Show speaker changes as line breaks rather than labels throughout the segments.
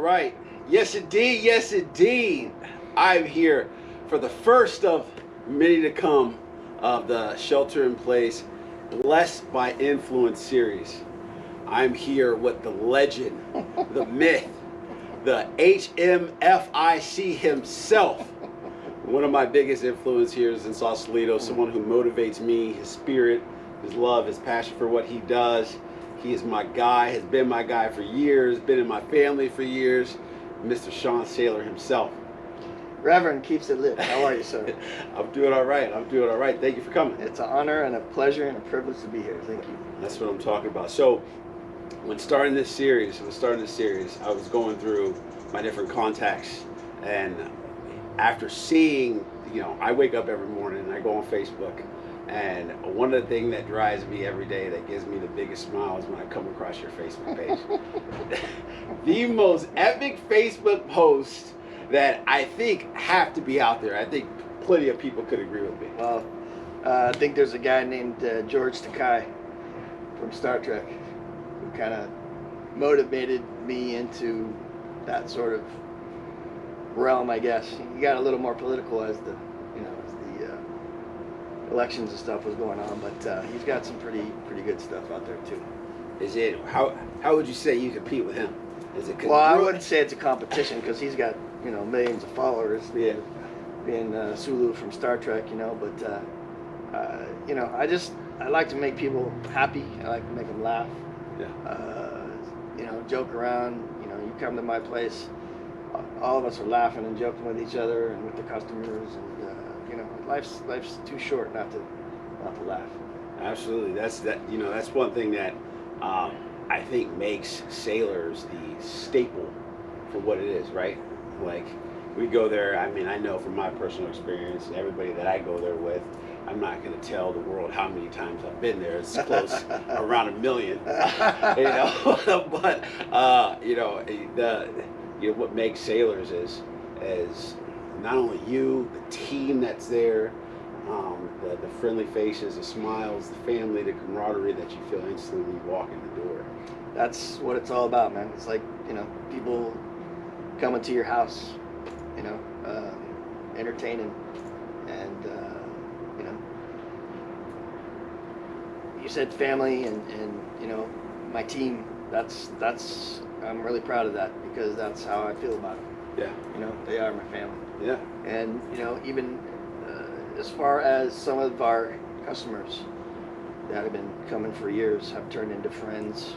right. Yes, indeed. Yes, indeed. I'm here for the first of many to come of the Shelter in Place Blessed by Influence series. I'm here with the legend, the myth, the HMFIC himself. One of my biggest influence here is in Sausalito, someone who motivates me, his spirit, his love, his passion for what he does. He is my guy, has been my guy for years, been in my family for years, Mr. Sean Saylor himself.
Reverend keeps it lit. How are you, sir?
I'm doing all right. Thank you for coming.
It's an honor and a pleasure and a privilege to be here. Thank you.
That's what I'm talking about. So, when starting this series, I was going through my different contacts, and after seeing, I wake up every morning and I go on Facebook, and one of the things that drives me every day, that gives me the biggest smile, is when I come across your Facebook page. The most epic Facebook post that I think have to be out there. I think plenty of people could agree with me.
Well, I think there's a guy named George Takei from Star Trek who kind of motivated me into that sort of realm, I guess. He got a little more political as the elections and stuff was going on, but he's got some pretty good stuff out there too.
Is it how would you say you compete with him? Is it?
Well, I wouldn't say it's a competition because he's got millions of followers.
Yeah.
Being Sulu from Star Trek, but I like to make people happy. I like to make them laugh.
Yeah.
Joke around. You come to my place, all of us are laughing and joking with each other and with the customers, and life's too short not to laugh.
Absolutely. That's one thing that I think makes Sailors the staple for what it is, right? Like, we go there, I know from my personal experience, everybody that I go there with, I'm not going to tell the world how many times I've been there. It's close, around 1 million, but, what makes Sailors is not only you, the team that's there, the friendly faces, the smiles, the family, the camaraderie that you feel instantly when you walk in the door.
That's what it's all about, man. It's like, people coming to your house, entertaining, and you said family and my team. That's I'm really proud of that because that's how I feel about them.
Yeah.
They are my family.
Yeah.
And even as far as some of our customers that have been coming for years have turned into friends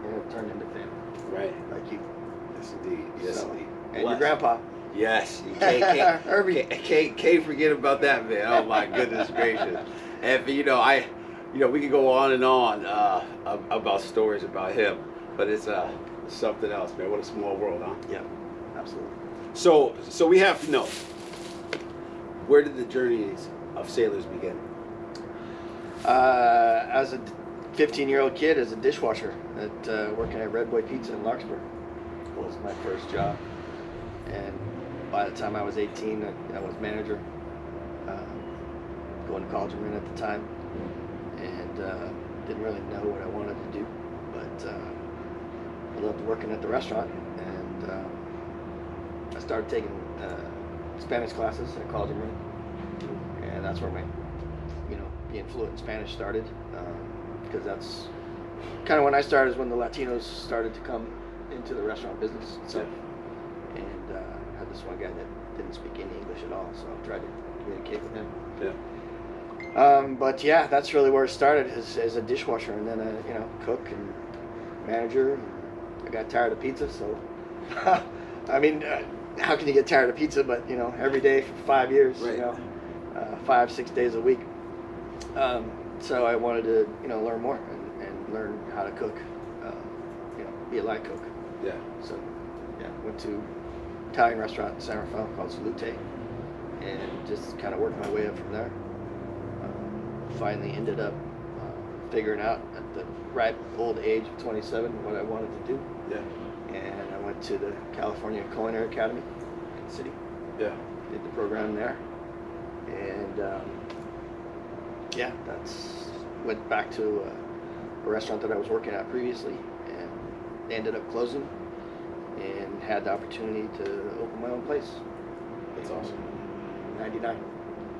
and have turned into family.
Right.
Like you.
Yes, indeed. Yes,
So,
indeed.
and your grandpa.
Yes, you can't forget about that, man. Oh my goodness gracious! And we could go on and on about stories about him, but it's something else, man. What a small world, huh?
Yeah, absolutely.
So we have to know, where did the journey of Sailors begin?
As a 15-year-old kid, as a dishwasher, working at Red Boy Pizza in Larkspur was my first job, and by the time I was 18, I was manager, going to college at the time, and didn't really know what I wanted to do, but I loved working at the restaurant, and I started taking Spanish classes at College of Marine, and that's where my, being fluent in Spanish started, because that's kind of when I started, is when the Latinos started to come into the restaurant business itself. Yeah. And I had this one guy that didn't speak any English at all, so I tried to communicate with him.
Yeah.
But yeah, that's really where it started, as a dishwasher, and then cook and manager. I got tired of pizza, so how can you get tired of pizza? But every day for 5 years,
right.
5-6 days a week. So I wanted to learn more and learn how to cook, be a light cook.
Yeah.
So went to Italian restaurant in San Rafael called Salute, and just kind of worked my way up from there. Finally ended up figuring out at the ripe old age of 27 what I wanted to do.
Yeah.
And I went to the California Culinary Academy in the city.
Yeah.
Did the program there, and went back to a restaurant that I was working at previously, and they ended up closing. and had the opportunity to open my own place.
That's awesome.
In '99.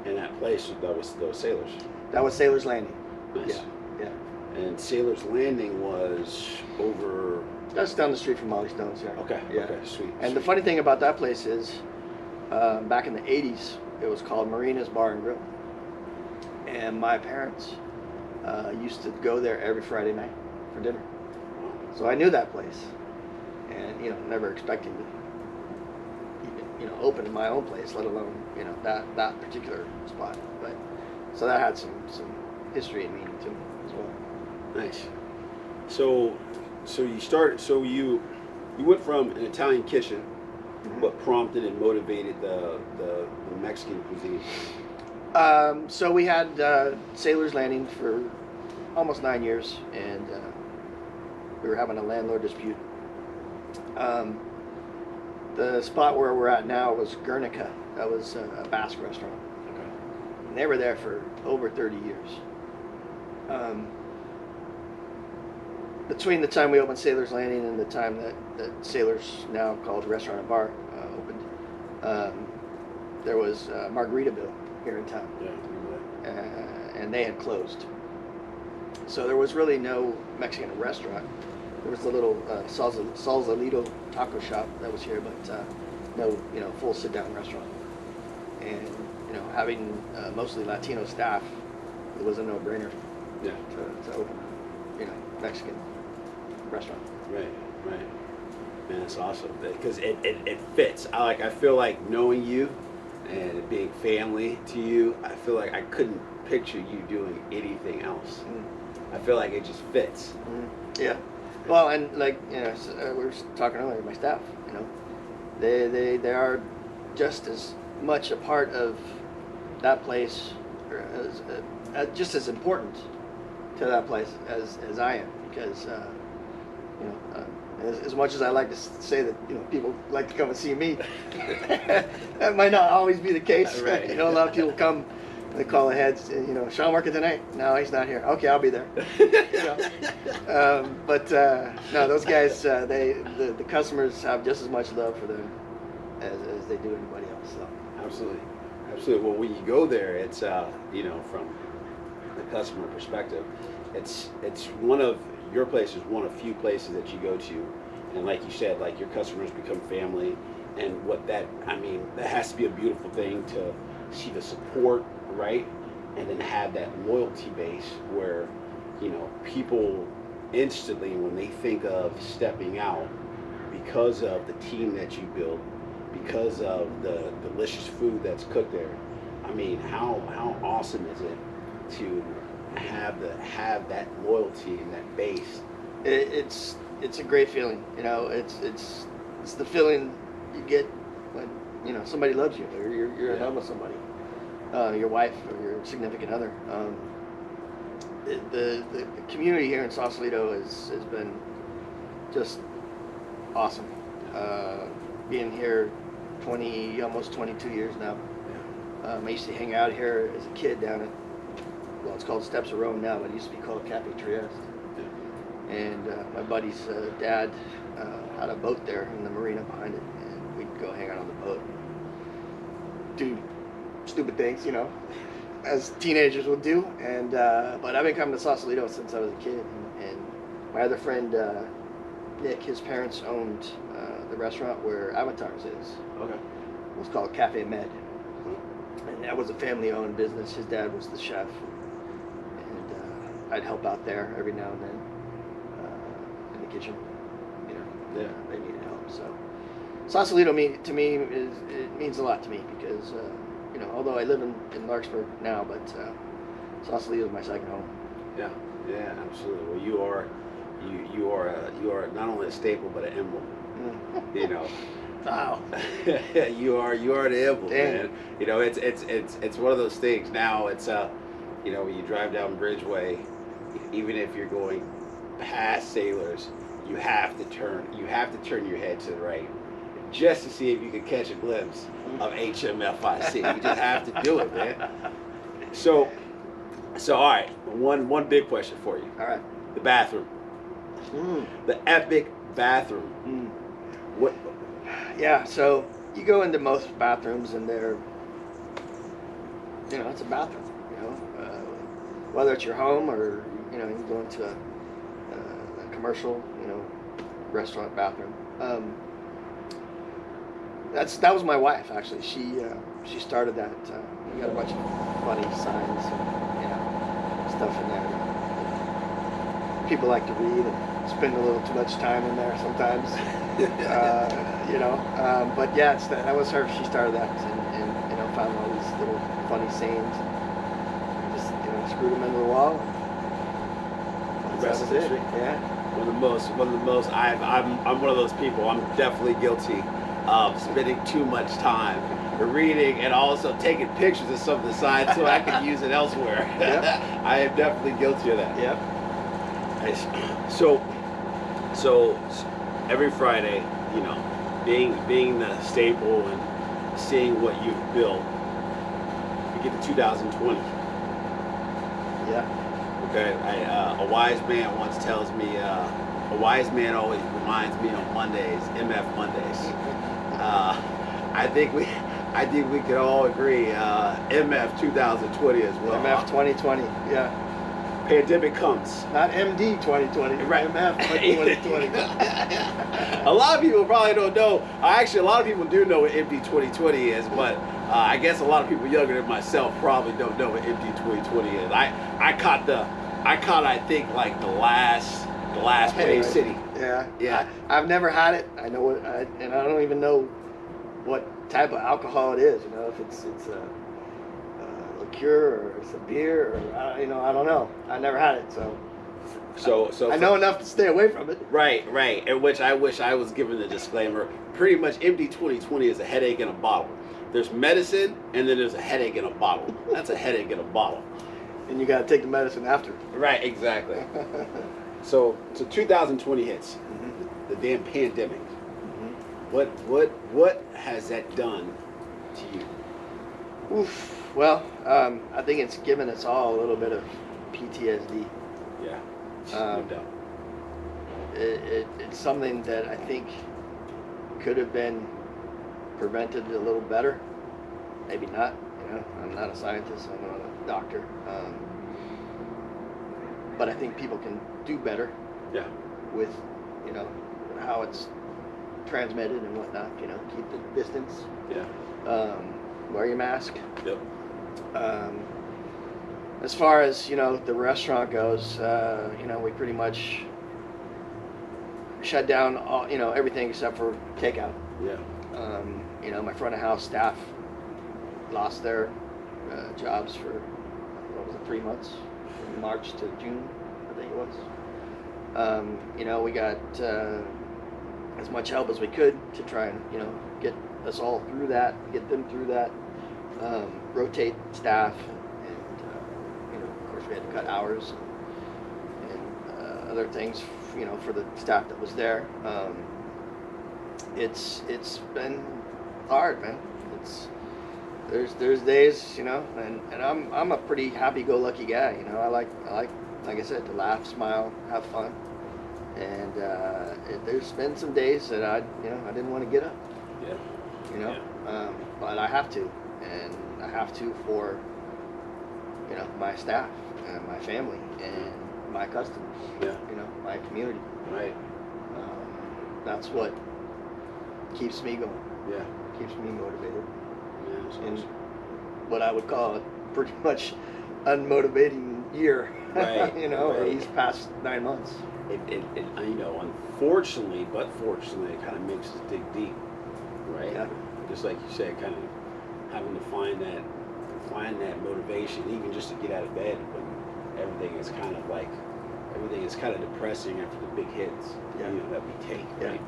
And that place, that was Sailor's.
That was Saylor's Landing.
Nice.
Yeah.
And Sailor's Landing was over.
That's down the street from Molly Stone's. Yeah.
Okay.
Yeah.
Okay. Sweet.
And the funny thing about that place is, back in the '80s, it was called Marina's Bar and Grill, and my parents used to go there every Friday night for dinner. So I knew that place, and never expecting to even open my own place, let alone that particular spot. But so that had some history and meaning to me as well.
Nice. So you started. So you went from an Italian kitchen.
Mm-hmm.
What prompted and motivated the Mexican cuisine?
So we had Saylor's Landing for almost 9 years, and we were having a landlord dispute. The spot where we're at now was Guernica. That was a Basque restaurant.
Okay.
And they were there for over 30 years. Between the time we opened Saylor's Landing and the time that Saylor's, now called Restaurant and Bar, opened, there was Margaritaville here in town.
Yeah, I remember that.
And they had closed. So there was really no Mexican restaurant. There was the little Salsalito taco shop that was here, but no, full sit-down restaurant. And having mostly Latino staff, it was a no-brainer
Yeah.
to open, Mexican restaurant.
Right. Man, that's awesome because it fits. I feel like knowing you and it being family to you, I feel like I couldn't picture you doing anything else. I feel like it just fits.
Yeah. Well, and like we were talking earlier, my staff, they are just as much a part of that place, or just as important to that place as I am, because as much as I like to say that people like to come and see me, that might not always be the case.
Right.
A lot of people come. They call ahead, Sean working tonight? No, he's not here. Okay, I'll be there. But no, those guys, the customers have just as much love for them as they do anybody else. So.
Absolutely. Well, when you go there, it's from the customer perspective, it's one of your places, one of few places that you go to, and like you said, like your customers become family, and that has to be a beautiful thing to see the support, right? And then have that loyalty base where, people instantly, when they think of stepping out, because of the team that you build, because of the delicious food that's cooked there, how awesome is it to have that loyalty and that base?
It's a great feeling. It's the feeling you get when somebody loves you, or you're in love with somebody, your wife or your significant other. The community here in Sausalito has been just awesome. Being here almost 22 years now. I used to hang out here as a kid down at, it's called Steps of Rome now, but it used to be called Cafe Trieste. And my buddy's dad had a boat there in the marina behind it, and we'd go hang out on the boat, do stupid things, as teenagers would do. And but I've been coming to Sausalito since I was a kid, and my other friend Nick, his parents owned the restaurant where Avatars is.
Okay.
It was called Cafe Med, and that was a family-owned business. His dad was the chef, and I'd help out there every now and then in the kitchen. They needed help. So Sausalito to me it means a lot to me because although I live in Larkspur now, but Sausalito is my second home.
Yeah, absolutely. Well, you are not only a staple but an emblem.
Wow.
you are the emblem,
Dang.
man. It's one of those things. Now it's when you drive down Bridgeway, even if you're going past Sailor's, you have to turn your head to the right just to see if you can catch a glimpse of HMFIC. You just have to do it, man. So all right, one big question for you.
All right.
The bathroom. The epic bathroom. What?
Yeah, so you go into most bathrooms and they're, it's a bathroom, whether it's your home or, you go into a commercial, restaurant bathroom. That was my wife, actually. She started that. We got a bunch of funny signs and, stuff in there. People like to read and spend a little too much time in there sometimes. But yeah, that was her. She started that and found all these little funny sayings. And just screwed them into the wall.
The rest
That was
is
it.
history.
Yeah.
One of the most. I'm one of those people. I'm definitely guilty of spending too much time reading and also taking pictures of some of the signs so I can use it elsewhere.
Yep.
I am definitely guilty of that.
Yep.
So every Friday, being the staple and seeing what you've built, we get to 2020.
Yeah.
Okay, a wise man once tells me, a wise man always reminds me on Mondays, MF Mondays. I think we could all agree, MF 2020 as well.
MF 2020. Yeah.
Pandemic comes.
Not MD 2020.
Right.
MF 2020.
A lot of people probably don't know. Actually, a lot of people do know what MD 2020 is, but I guess a lot of people younger than myself probably don't know what MD 2020 is. I think like the last
Anyway,
Wave City.
Yeah.
Yeah.
I've never had it. I know and I don't even know what type of alcohol it is. If it's a liqueur or it's a beer or I don't know. I never had it, so I know enough to stay away from it.
Right. And which I wish I was given the disclaimer. Pretty much MD 2020 is a headache in a bottle. There's medicine and then there's a headache in a bottle. That's a headache in a bottle.
And you got to take the medicine after.
Right, exactly. So 2020 hits.
Mm-hmm.
The damn pandemic.
Mm-hmm.
What has that done to you?
Oof. Well, I think it's given us all a little bit of PTSD.
Yeah, no doubt.
It's something that I think could have been prevented a little better. Maybe not. I'm not a scientist. I'm not a doctor. But I think people can do better.
Yeah.
With, how it's transmitted and whatnot. Keep the distance.
Yeah.
Wear your mask.
Yep.
As far as the restaurant goes, we pretty much shut down all everything except for takeout.
Yeah.
My front of house staff lost their jobs for 3 months, from March to June, I think it was. We got as much help as we could to try and get us all through that, get them through that. Rotate staff, and of course we had to cut hours and other things, for the staff that was there. It's been hard, man. There's days, and I'm a pretty happy-go-lucky guy. I like I said, to laugh, smile, have fun, and there's been some days that I didn't want to get up.
Yeah.
But I have to. And I have to for, my staff and my family and my customers.
Yeah.
My community.
Right.
That's what keeps me going.
Yeah.
Keeps me motivated.
Yeah.
In what I would call a pretty much unmotivating year.
Right. Right.
These past 9 months.
It unfortunately, but fortunately, it kind of makes us dig deep. Right.
Yeah.
Just like you said, kind of having to find that motivation, even just to get out of bed when everything is kind of depressing after the big hits.
Yeah.
That we take.
Yeah.
Right.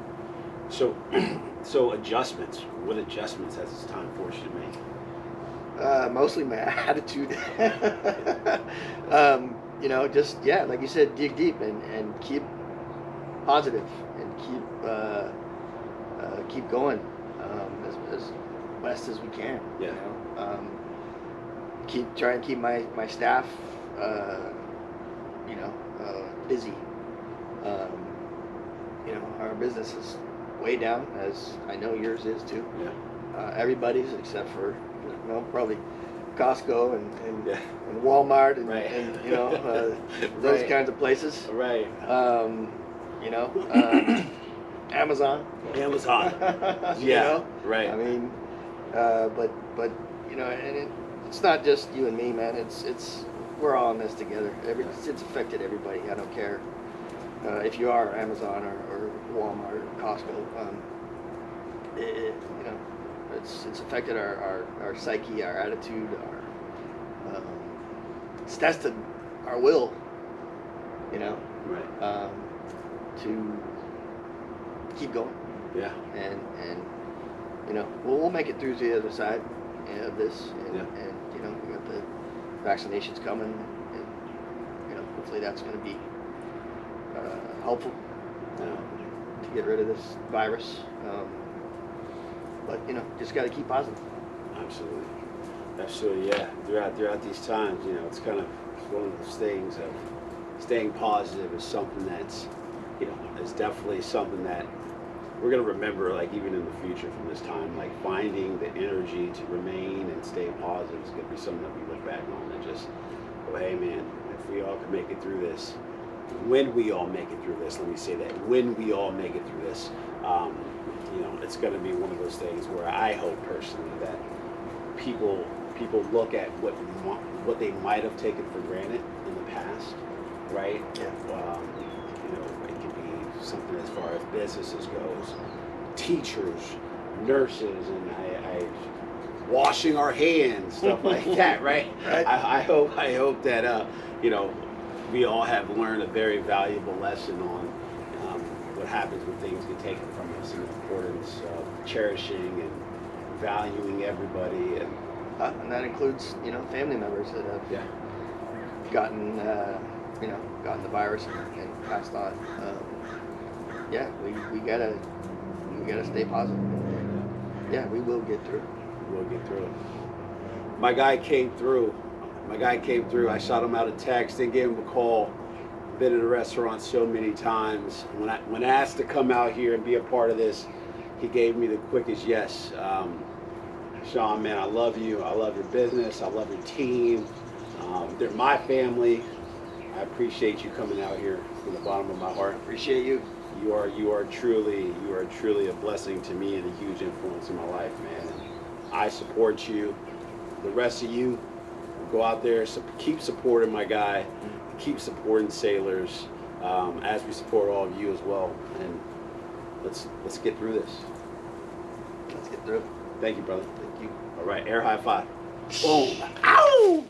So adjustments. What adjustments has this time forced you to make?
Mostly my attitude. Like you said, dig deep and keep positive and keep going as best as we can.
Yeah.
Try and keep my staff, busy. Our business is way down, as I know yours is too.
Yeah.
Everybody's except for, probably Costco and
Yeah.
and Walmart and,
Right.
and those
Right.
kinds of places.
Right.
You know, Amazon.
Amazon.
You
Yeah.
know?
Right.
I mean, but and it's not just you and me, man. It's we're all in this together. It's affected everybody. I don't care if you are Amazon or Walmart or Costco. It's affected our psyche, our attitude, it's tested our will.
Right.
To keep going.
Yeah.
And we'll make it through to the other side of this, and we got the vaccinations coming, and hopefully that's going to be helpful to get rid of this virus. But just got to keep positive.
Absolutely, yeah. Throughout these times, it's kind of one of those things of staying positive is something that's, is definitely something that we're going to remember, like even in the future from this time, like finding the energy to remain and stay positive is going to be something that we look back on and just go, hey man, if we all could make it through this, when we all make it through this, let me say that, when we all make it through this, it's going to be one of those things where I hope personally that people look at what they might have taken for granted in the past, right?
Yeah.
It could be something as far as businesses goes, teachers, nurses, and I washing our hands, stuff like that, right?
Right.
I hope that we all have learned a very valuable lesson on what happens when things get taken from us, and the importance of cherishing and valuing everybody,
And that includes family members that have gotten gotten the virus and passed on. We gotta stay positive. Yeah, we will get through.
We'll get through it. My guy came through. I shot him out a text and gave him a call. Been in the restaurant so many times. When asked to come out here and be a part of this, he gave me the quickest yes. Sean, man, I love you. I love your business. I love your team. They're my family. I appreciate you coming out here from the bottom of my heart.
Appreciate you.
You are truly a blessing to me and a huge influence in my life, man. And I support you. The rest of you, go out there, keep supporting my guy, keep supporting Saylors, as we support all of you as well. And let's get through this.
Let's get through.
Thank you, brother.
Thank you.
All right, air high five. Boom. Ow!